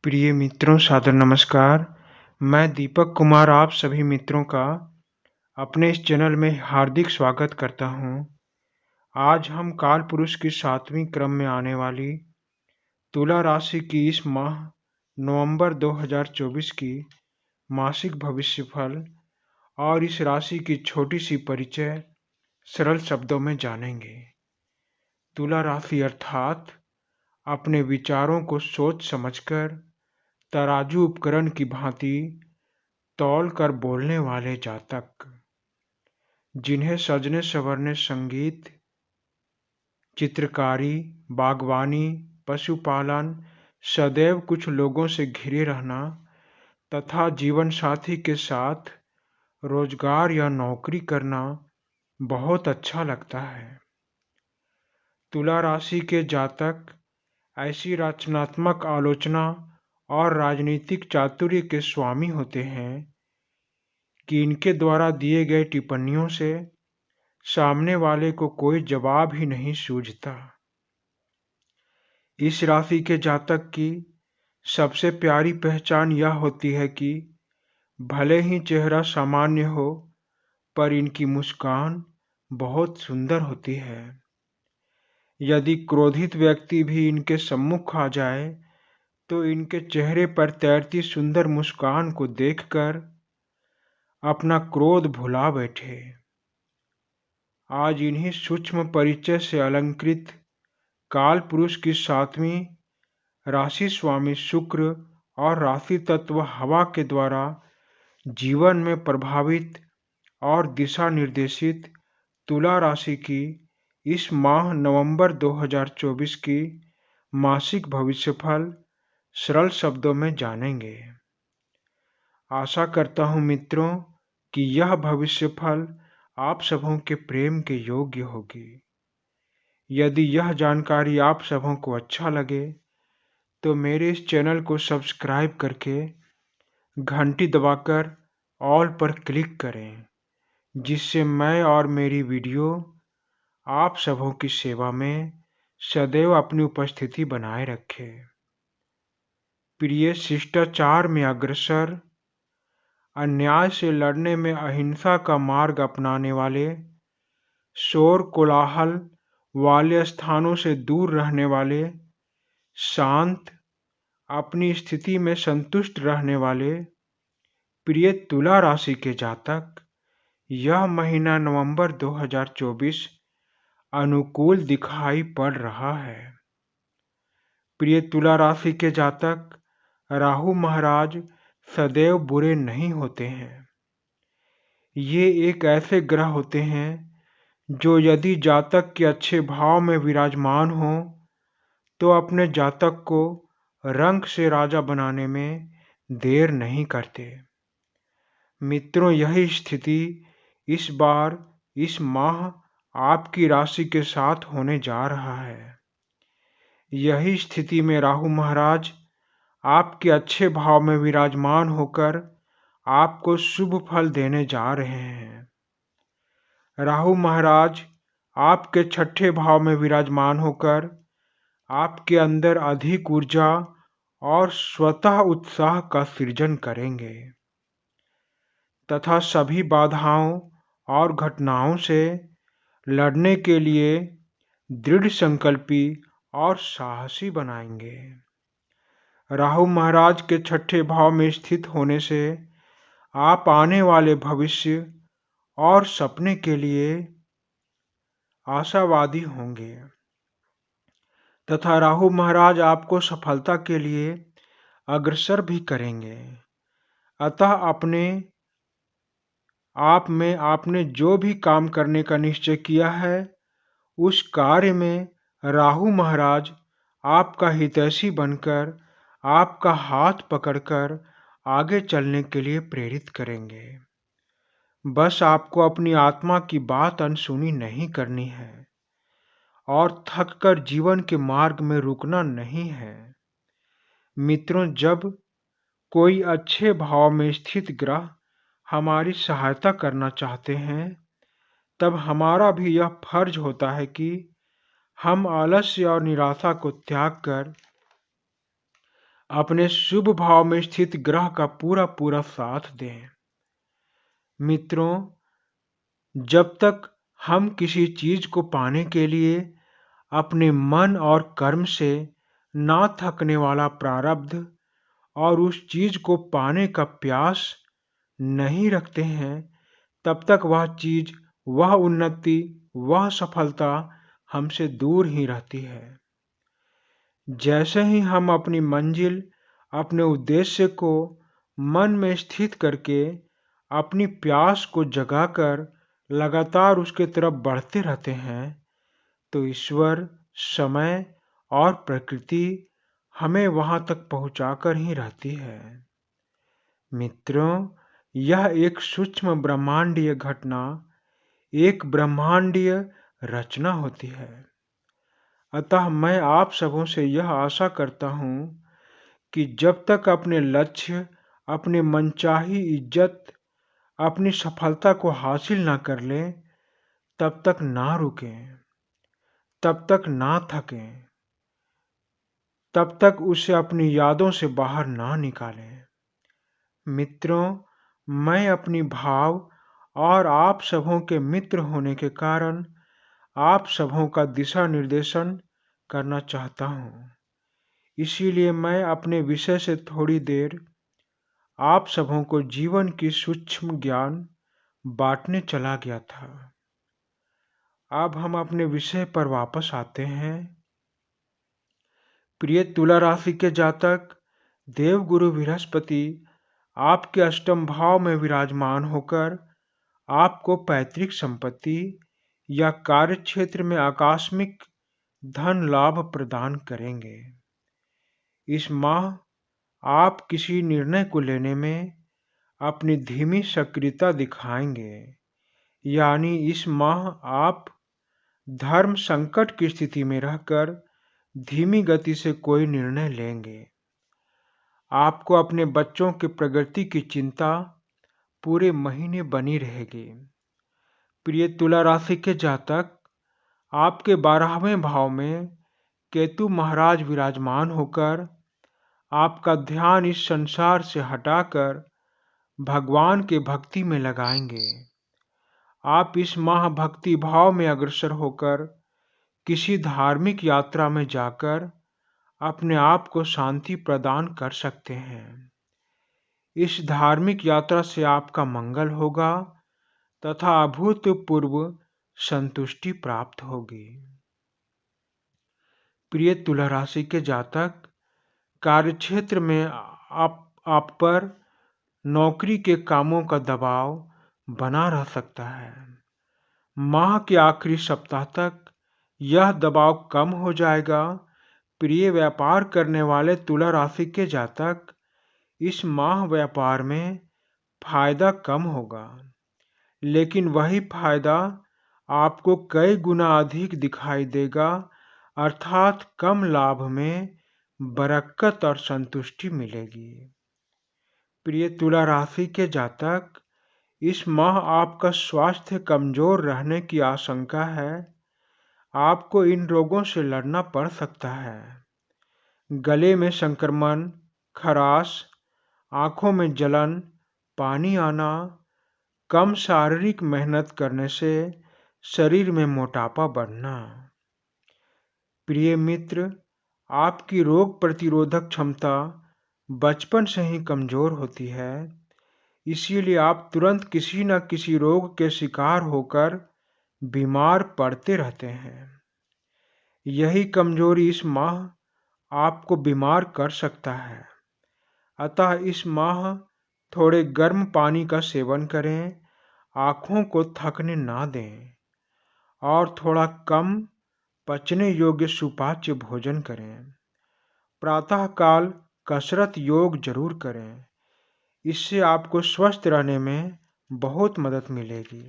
प्रिय मित्रों, सादर नमस्कार। मैं दीपक कुमार आप सभी मित्रों का अपने इस चैनल में हार्दिक स्वागत करता हूं। आज हम कालपुरुष की 7वीं क्रम में आने वाली तुला राशि की इस माह नवंबर 2024 की मासिक भविष्यफल और इस राशि की छोटी सी परिचय सरल शब्दों में जानेंगे। तुला राशि अर्थात अपने विचारों को सोच समझकर तराजू उपकरण की भांति तौल कर बोलने वाले जातक, जिन्हें सजने संवरने संगीत, चित्रकारी, बागवानी, पशुपालन, सदैव कुछ लोगों से घिरे रहना तथा जीवन साथी के साथ रोजगार या नौकरी करना बहुत अच्छा लगता है। तुला राशि के जातक ऐसी रचनात्मक आलोचना और राजनीतिक चातुर्य के स्वामी होते हैं कि इनके द्वारा दिए गए टिप्पणियों से सामने वाले को कोई जवाब ही नहीं सूझता। इस राशि के जातक की सबसे प्यारी पहचान यह होती है कि भले ही चेहरा सामान्य हो, पर इनकी मुस्कान बहुत सुंदर होती है। यदि क्रोधित व्यक्ति भी इनके सम्मुख आ जाए तो इनके चेहरे पर तैरती सुंदर मुस्कान को देखकर अपना क्रोध भुला बैठे। आज इन्हीं सूक्ष्म परिचय से अलंकृत काल पुरुष की 7वीं राशि स्वामी शुक्र और राशि तत्व हवा के द्वारा जीवन में प्रभावित और दिशा निर्देशित तुला राशि की इस माह नवंबर 2024 की मासिक भविष्यफल सरल शब्दों में जानेंगे। आशा करता हूँ मित्रों कि यह भविष्यफल आप सबों के प्रेम के योग्य होगी। यदि यह जानकारी आप सबों को अच्छा लगे तो मेरे इस चैनल को सब्सक्राइब करके घंटी दबाकर ऑल पर क्लिक करें, जिससे मैं और मेरी वीडियो आप सबों की सेवा में सदैव अपनी उपस्थिति बनाए रखे। प्रिय शिष्टाचार में अग्रसर, अन्याय से लड़ने में अहिंसा का मार्ग अपनाने वाले, शोर कोलाहल वाले स्थानों से दूर रहने वाले, शांत, अपनी स्थिति में संतुष्ट रहने वाले प्रिय तुला राशि के जातक, यह महीना नवंबर 2024 अनुकूल दिखाई पड़ रहा है। प्रिय तुला राशि के जातक, राहु महाराज सदैव बुरे नहीं होते हैं। ये एक ऐसे ग्रह होते हैं जो यदि जातक के अच्छे भाव में विराजमान हो तो अपने जातक को रंक से राजा बनाने में देर नहीं करते। मित्रों, यही स्थिति इस बार इस माह आपकी राशि के साथ होने जा रहा है। यही स्थिति में राहु महाराज आपके अच्छे भाव में विराजमान होकर आपको शुभ फल देने जा रहे हैं। राहु महाराज आपके 6ठे भाव में विराजमान होकर आपके अंदर अधिक ऊर्जा और स्वतः उत्साह का सृजन करेंगे तथा सभी बाधाओं और घटनाओं से लड़ने के लिए दृढ़ संकल्पी और साहसी बनाएंगे। राहु महाराज के 6ठे भाव में स्थित होने से आप आने वाले भविष्य और सपने के लिए आशावादी होंगे तथा राहु महाराज आपको सफलता के लिए अग्रसर भी करेंगे। अतः अपने आप में आपने जो भी काम करने का निश्चय किया है, उस कार्य में राहु महाराज आपका हितैषी बनकर आपका हाथ पकड़कर आगे चलने के लिए प्रेरित करेंगे। बस आपको अपनी आत्मा की बात अनसुनी नहीं करनी है और थककर जीवन के मार्ग में रुकना नहीं है। मित्रों, जब कोई अच्छे भाव में स्थित ग्रह हमारी सहायता करना चाहते हैं, तब हमारा भी यह फर्ज होता है कि हम आलस्य और निराशा को त्याग कर अपने शुभ भाव में स्थित ग्रह का पूरा पूरा साथ दें। मित्रों, जब तक हम किसी चीज को पाने के लिए अपने मन और कर्म से ना थकने वाला प्रारब्ध और उस चीज को पाने का प्यास नहीं रखते हैं, तब तक वह चीज, वह उन्नति, वह सफलता हमसे दूर ही रहती है। जैसे ही हम अपनी मंजिल, अपने उद्देश्य को मन में स्थित करके अपनी प्यास को जगाकर लगातार उसके तरफ बढ़ते रहते हैं, तो ईश्वर, समय और प्रकृति हमें वहां तक पहुंचाकर ही रहती है। मित्रों, यह एक सूक्ष्म ब्रह्मांडीय घटना, एक ब्रह्मांडीय रचना होती है। अतः मैं आप सबों से यह आशा करता हूं कि जब तक अपने लक्ष्य, अपने मनचाही इज्जत, अपनी सफलता को हासिल ना कर लें, तब तक ना रुकें, तब तक ना थकें, तब तक उसे अपनी यादों से बाहर ना निकालें। मित्रों, मैं अपनी भाव और आप सबों के मित्र होने के कारण आप सबों का दिशा निर्देशन करना चाहता हूँ। इसीलिए मैं अपने विषय से थोड़ी देर आप सबों को जीवन की सूक्ष्म ज्ञान बांटने चला गया था। अब हम अपने विषय पर वापस आते हैं। प्रिय तुला राशि के जातक, देवगुरु बृहस्पति आपके अष्टम भाव में विराजमान होकर आपको पैतृक संपत्ति या कार्यक्षेत्र में आकस्मिक धन लाभ प्रदान करेंगे। इस माह आप किसी निर्णय को लेने में अपनी धीमी सक्रियता दिखाएंगे, यानी इस माह आप धर्म संकट की स्थिति में रहकर धीमी गति से कोई निर्णय लेंगे। आपको अपने बच्चों की प्रगति की चिंता पूरे महीने बनी रहेगी। प्रिय तुला राशि के जातक, आपके 12वें भाव में केतु महाराज विराजमान होकर आपका ध्यान इस संसार से हटाकर भगवान के भक्ति में लगाएंगे। आप इस माह भक्ति भाव में अग्रसर होकर किसी धार्मिक यात्रा में जाकर अपने आप को शांति प्रदान कर सकते हैं। इस धार्मिक यात्रा से आपका मंगल होगा तथा अभूतपूर्व संतुष्टि प्राप्त होगी। प्रिय तुला राशि के जातक, कार्यक्षेत्र में आप पर नौकरी के कामों का दबाव बना रह सकता है। माह के आखिरी सप्ताह तक यह दबाव कम हो जाएगा। प्रिय व्यापार करने वाले तुला राशि के जातक, इस माह व्यापार में फायदा कम होगा, लेकिन वही फायदा आपको कई गुना अधिक दिखाई देगा, अर्थात कम लाभ में बरकत और संतुष्टि मिलेगी। प्रिय तुला राशि के जातक, इस माह आपका स्वास्थ्य कमजोर रहने की आशंका है। आपको इन रोगों से लड़ना पड़ सकता है। गले में संक्रमण, खराश, आंखों में जलन, पानी आना, कम शारीरिक मेहनत करने से शरीर में मोटापा बढ़ना। प्रिय मित्र, आपकी रोग प्रतिरोधक क्षमता बचपन से ही कमजोर होती है, इसीलिए आप तुरंत किसी न किसी रोग के शिकार होकर बीमार पड़ते रहते हैं। यही कमजोरी इस माह आपको बीमार कर सकता है। अतः इस माह थोड़े गर्म पानी का सेवन करें, आँखों को थकने ना दें और थोड़ा कम पचने योग्य सुपाच्य भोजन करें। प्रातःकाल कसरत योग जरूर करें, इससे आपको स्वस्थ रहने में बहुत मदद मिलेगी।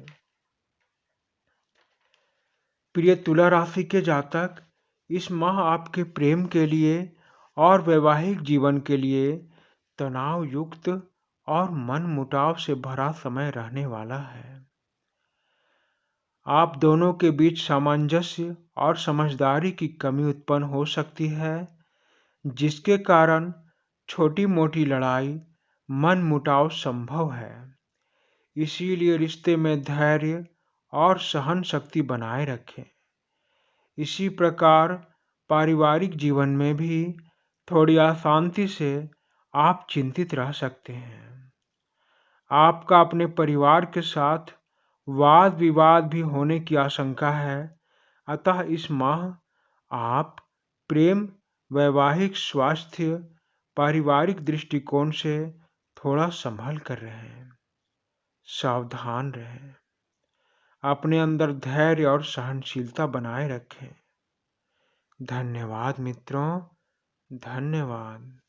प्रिय तुला राशि के जातक, इस माह आपके प्रेम के लिए और वैवाहिक जीवन के लिए तनाव युक्त और मन मुटाव से भरा समय रहने वाला है। आप दोनों के बीच सामंजस्य और समझदारी की कमी उत्पन्न हो सकती है, जिसके कारण छोटी मोटी लड़ाई मन मुटाव संभव है। इसीलिए रिश्ते में धैर्य और सहन शक्ति बनाए रखें। इसी प्रकार पारिवारिक जीवन में भी थोड़ी अशांति से आप चिंतित रह सकते हैं। आपका अपने परिवार के साथ वाद विवाद भी होने की आशंका है। अतः इस माह आप प्रेम, वैवाहिक स्वास्थ्य, पारिवारिक दृष्टिकोण से थोड़ा संभल कर रहें। सावधान रहें। अपने अंदर धैर्य और सहनशीलता बनाए रखें। धन्यवाद मित्रों, धन्यवाद।